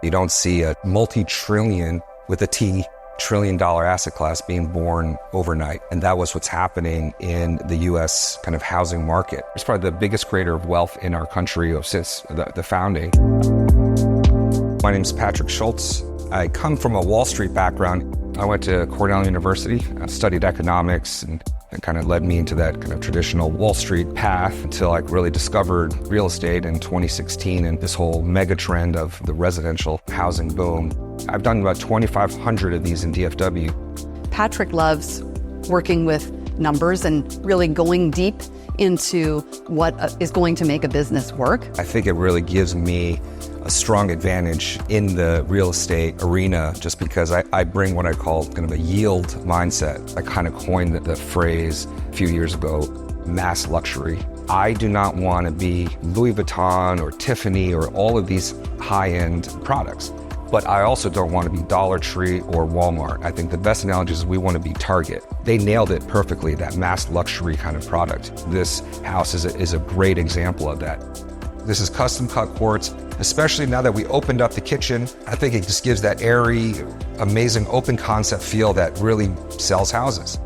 You don't see a multi-trillion with a T trillion-dollar asset class being born overnight. And that was what's happening in the U.S. kind of housing market. It's probably the biggest creator of wealth in our country since the founding. My name is Patrick Schultz. I come from a Wall Street background. I went to Cornell University, I studied economics, and it kind of led me into that kind of traditional Wall Street path until I really discovered real estate in 2016 and this whole mega trend of the residential housing boom. I've done about 2,500 of these in DFW. Patrick loves working with numbers and really going deep into what is going to make a business work. I think it really gives me a strong advantage in the real estate arena just because I bring what I call kind of a yield mindset. I kind of coined the phrase a few years ago, mass luxury. I do not want to be Louis Vuitton or Tiffany or all of these high-end products. But I also don't want to be Dollar Tree or Walmart. I think the best analogy is we want to be Target. They nailed it perfectly, that mass luxury kind of product. This house is a great example of that. This is custom cut quartz, especially now that we opened up the kitchen. I think it just gives that airy, amazing open concept feel that really sells houses.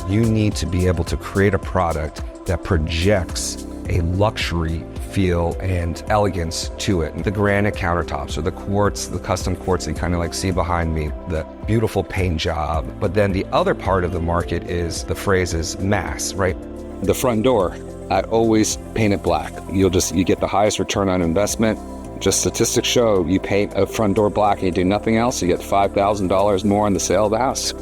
You need to be able to create a product that projects a luxury feel and elegance to it. The granite countertops or the quartz, the custom quartz that you kind of like see behind me, the beautiful paint job. But then the other part of the market is the phrase is mass, right? The front door, I always paint it black. You get the highest return on investment. Just statistics show you paint a front door black and you do nothing else, you get $5,000 more on the sale of the house.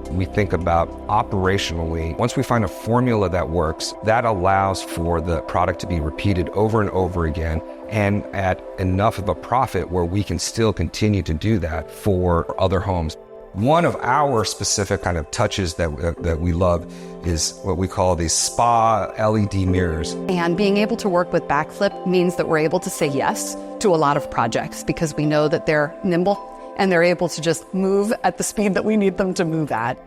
We think about operationally, once we find a formula that works, that allows for the product to be repeated over and over again and at enough of a profit where we can still continue to do that for other homes. One of our specific kind of touches that we love is what we call these spa LED mirrors. And being able to work with Backflip means that we're able to say yes to a lot of projects because we know that they're nimble and they're able to just move at the speed that we need them to move at.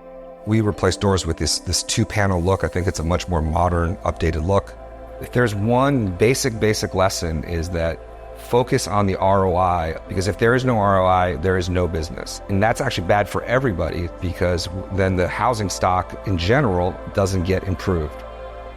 We replace doors with this two-panel look. I think it's a much more modern, updated look. If there's one basic lesson is that focus on the ROI, because if there is no ROI, there is no business. And that's actually bad for everybody because then the housing stock in general doesn't get improved.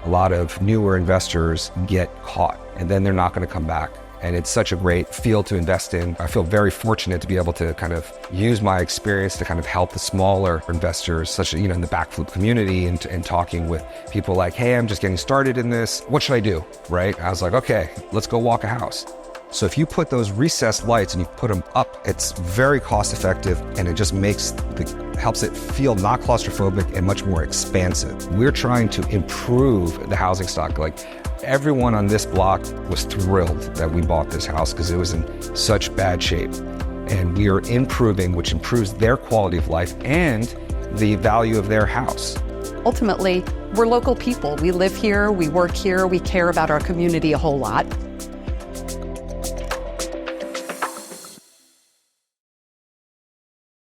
A lot of newer investors get caught and then they're not going to come back. And it's such a great field to invest in. I feel very fortunate to be able to kind of use my experience to kind of help the smaller investors, such as, in the Backflip community and talking with people like, hey, I'm just getting started in this. What should I do, right? I was like, okay, let's go walk a house. So if you put those recessed lights and you put them up, it's very cost effective and it just helps it feel not claustrophobic and much more expansive. We're trying to improve the housing stock. Like everyone on this block was thrilled that we bought this house because it was in such bad shape. And we are improving, which improves their quality of life and the value of their house. Ultimately, we're local people. We live here, we work here, we care about our community a whole lot.